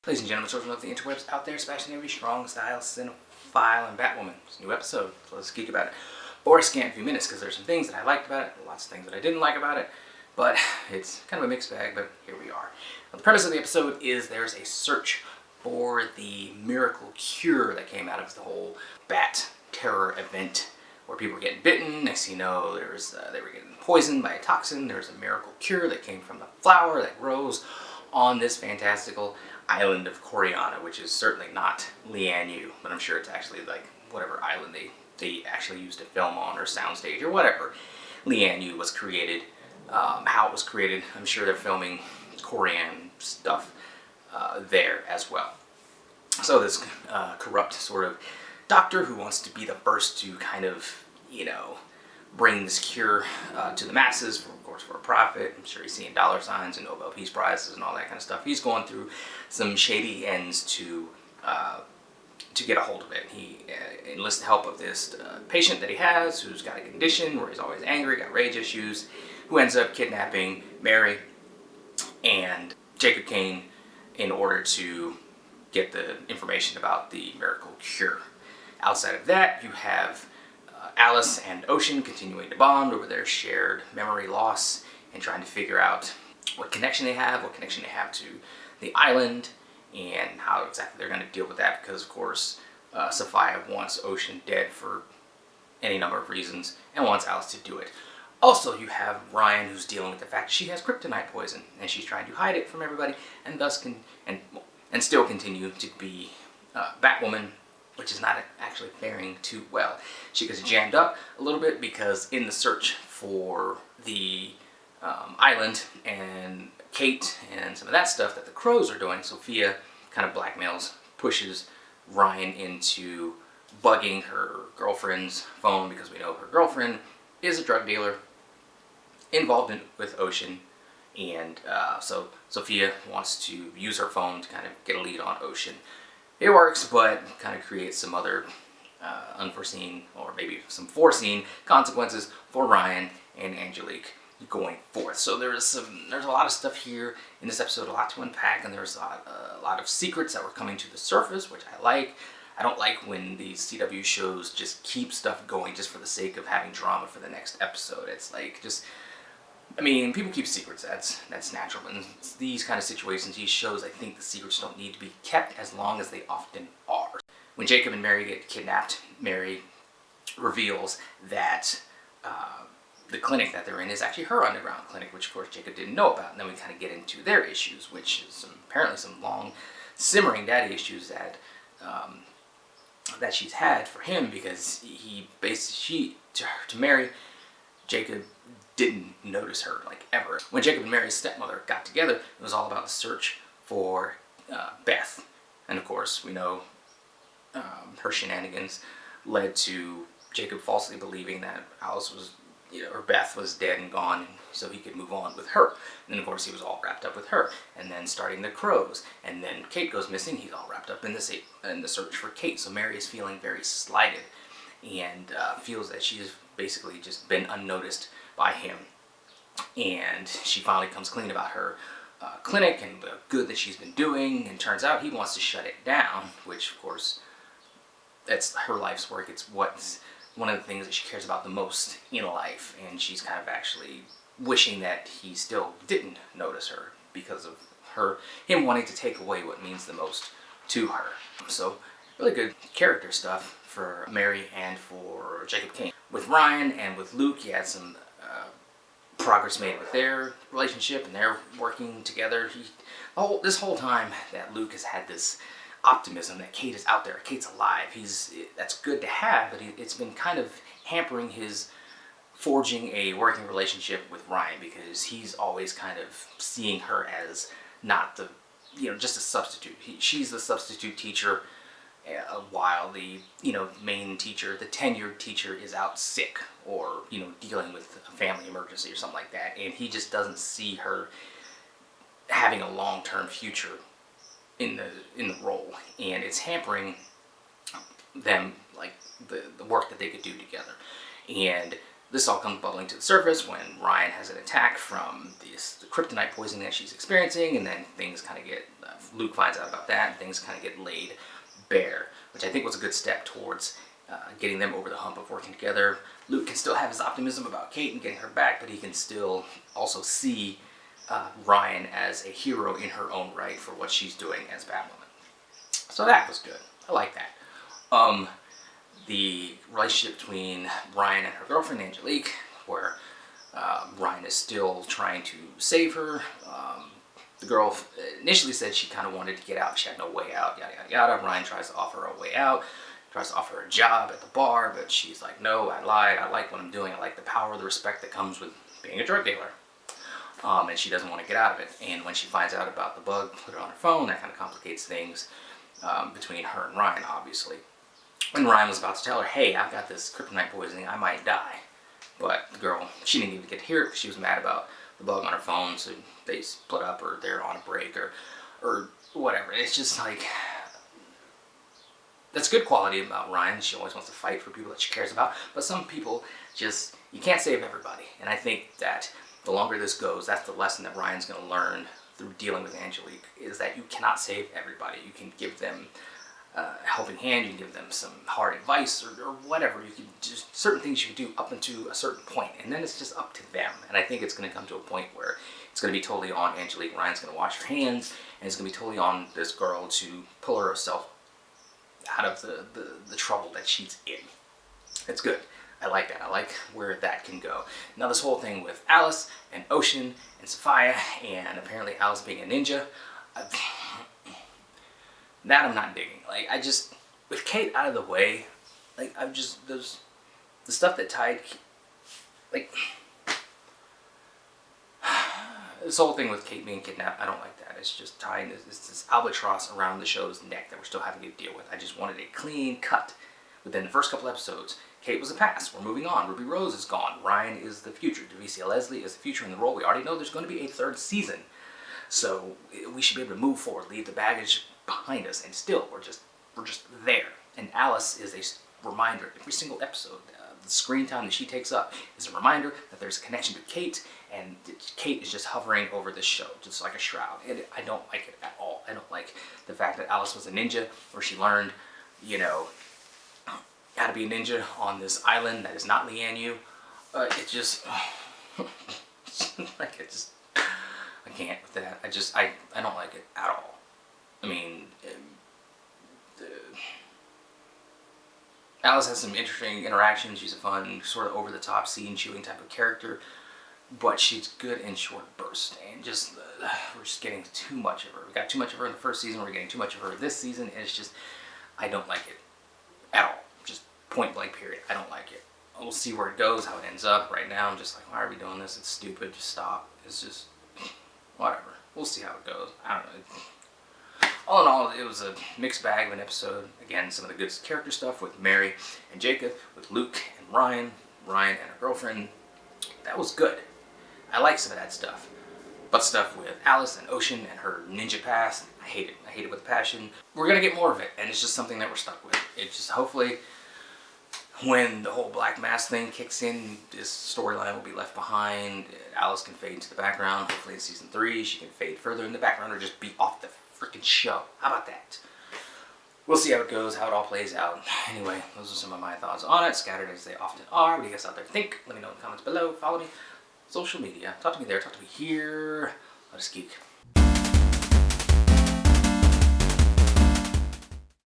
Ladies and gentlemen, children of the interwebs out there, smashing every strong style, cinephile, and Batwoman. It's a new episode, so let's geek about it for a scant few minutes, because there's some things that I liked about it, lots of things that I didn't like about it, but it's kind of a mixed bag, but here we are. Now, the premise of the episode is there's a search for the miracle cure that came out of the whole bat terror event, where people were getting bitten. Next thing you know, they were getting poisoned by a toxin. There's a miracle cure that came from the flower that grows on this fantastical island of Coriana, which is certainly not Lian-Yu, but I'm sure it's actually like whatever island they actually used to film on, or soundstage, or whatever Lian-Yu was created, how it was created. I'm sure they're filming Korean stuff there as well. So this corrupt sort of doctor who wants to be the first to kind of, bring this cure to the masses, of course, for a profit. I'm sure he's seeing dollar signs and Nobel Peace Prizes and all that kind of stuff. He's going through some shady ends to get a hold of it. He enlists the help of this patient that he has, who's got a condition where he's always angry, got rage issues, who ends up kidnapping Mary and Jacob Kane in order to get the information about the miracle cure. Outside of that, you have Alice and Ocean continuing to bond over their shared memory loss and trying to figure out what connection they have to the island, and how exactly they're going to deal with that, because of course Sophia wants Ocean dead for any number of reasons and wants Alice to do it. Also, you have Ryan, who's dealing with the fact that she has kryptonite poison and she's trying to hide it from everybody, and thus and still continue to be Batwoman, which is not actually faring too well. She gets jammed up a little bit because in the search for the island and Kate and some of that stuff that the crows are doing, Sophia kind of blackmails, pushes Ryan into bugging her girlfriend's phone, because we know her girlfriend is a drug dealer involved with Ocean, and so Sophia wants to use her phone to kind of get a lead on Ocean. It works, but kind of creates some other unforeseen, or maybe some foreseen consequences for Ryan and Angelique going forth. So there's a lot of stuff here in this episode, a lot to unpack, and there's a lot of secrets that were coming to the surface, which I like. I don't like when these CW shows just keep stuff going just for the sake of having drama for the next episode. It's like, people keep secrets, that's natural, but in these kind of situations, these shows, I think the secrets don't need to be kept as long as they often are. When Jacob and Mary get kidnapped, Mary reveals that the clinic that they're in is actually her underground clinic, which of course Jacob didn't know about. And then we kind of get into their issues, which is apparently some long simmering daddy issues that she's had for him, because to Mary, Jacob didn't notice her, like, ever. When Jacob and Mary's stepmother got together, it was all about the search for Beth. And of course, we know her shenanigans led to Jacob falsely believing that Alice was, or Beth was dead and gone, so he could move on with her. And then of course he was all wrapped up with her. And then starting the crows. And then Kate goes missing, he's all wrapped up in the search for Kate. So Mary is feeling very slighted, and feels that she's basically just been unnoticed by him. And she finally comes clean about her clinic and the good that she's been doing, and turns out he wants to shut it down, which of course, that's her life's work. It's what's one of the things that she cares about the most in life, and she's kind of actually wishing that he still didn't notice her, because of him wanting to take away what means the most to her. So really good character stuff for Mary and for Jacob Kane. With Ryan and with Luke, he had some progress made with their relationship, and they're working together. This whole time that Luke has had this optimism that Kate is out there, Kate's alive. That's good to have, but it's been kind of hampering his forging a working relationship with Ryan, because he's always kind of seeing her as not the, just a substitute. She's the substitute teacher, while the main teacher, the tenured teacher, is out sick, or dealing with a family emergency or something like that, and he just doesn't see her having a long-term future in the role, and it's hampering them, like the work that they could do together. And This all comes bubbling to the surface when Ryan has an attack from the kryptonite poisoning that she's experiencing, and then things kind of get, Luke finds out about that, and things kind of get laid bare, which I think was a good step towards getting them over the hump of working together. Luke can still have his optimism about Kate and getting her back, but he can still also see Ryan as a hero in her own right for what she's doing as Batwoman. So that was good. I like that. The relationship between Ryan and her girlfriend, Angelique, where Ryan is still trying to save her. The girl initially said she kind of wanted to get out. She had no way out, yada, yada, yada. Ryan tries to offer her a way out, tries to offer her a job at the bar, but she's like, no, I lied. I like what I'm doing. I like the power, the respect that comes with being a drug dealer. And she doesn't want to get out of it. And when she finds out about the bug, put it on her phone, that kind of complicates things between her and Ryan, obviously. When Ryan was about to tell her, hey, I've got this kryptonite poisoning, I might die. But the girl, she didn't even get to hear it because she was mad about the bug on her phone, so they split up, or they're on a break, or whatever. It's just like, that's good quality about Ryan. She always wants to fight for people that she cares about. But some people just, you can't save everybody. And I think that the longer this goes, that's the lesson that Ryan's going to learn through dealing with Angelique, is that you cannot save everybody. You can give them a helping hand, you can give them some hard advice, or whatever. You can just, certain things you can do up until a certain point, and then it's just up to them. And I think it's going to come to a point where it's going to be totally on Angelique. Ryan's going to wash her hands, and it's going to be totally on this girl to pull herself out of the trouble that she's in. It's good. I like that. I like where that can go. Now this whole thing with Alice and Ocean and Sophia, and apparently Alice being a ninja, that I'm not digging. Like, I just, with Kate out of the way, like, I'm just, there's the stuff that tied, like, this whole thing with Kate being kidnapped, I don't like that. It's just tying this albatross around the show's neck that we're still having to deal with. I just wanted a clean cut within the first couple episodes. Kate was the past. We're moving on. Ruby Rose is gone. Ryan is the future. Davisia Leslie is the future in the role. We already know there's going to be a third season. So we should be able to move forward, leave the baggage behind us, and still we're just there. And Alice is a reminder every single episode. The screen time that she takes up is a reminder that there's a connection to Kate, and Kate is just hovering over this show, just like a shroud. And I don't like it at all. I don't like the fact that Alice was a ninja, where she learned, you know, how to be a ninja on this island that is not Lianyu. It just, like, it just, I can't with that. I don't like it at all. I mean, Alice has some interesting interactions. She's a fun, sort of over-the-top, scene-chewing type of character, but she's good in short bursts, and just, we're just getting too much of her. We got too much of her in the first season, we're getting too much of her this season, and it's just, I don't like it at all. Just point-blank period. I don't like it. We'll see where it goes, how it ends up. Right now, I'm just like, why are we doing this? It's stupid. Just stop. It's just, whatever. We'll see how it goes. I don't know. All in all, it was a mixed bag of an episode. Again, some of the good character stuff with Mary and Jacob, with Luke and Ryan and her girlfriend. That was good. I like some of that stuff. But stuff with Alice and Ocean and her ninja past, I hate it. I hate it with passion. We're going to get more of it, and it's just something that we're stuck with. It's just, hopefully, when the whole Black Mask thing kicks in, this storyline will be left behind. Alice can fade into the background. Hopefully in season 3, she can fade further in the background or just be off the freaking show. How about that? We'll see how it goes, how it all plays out. Anyway, those are some of my thoughts on it, scattered as they often are. What do you guys out there think? Let me know in the comments below. Follow me, social media. Talk to me there. Talk to me here. Let us geek.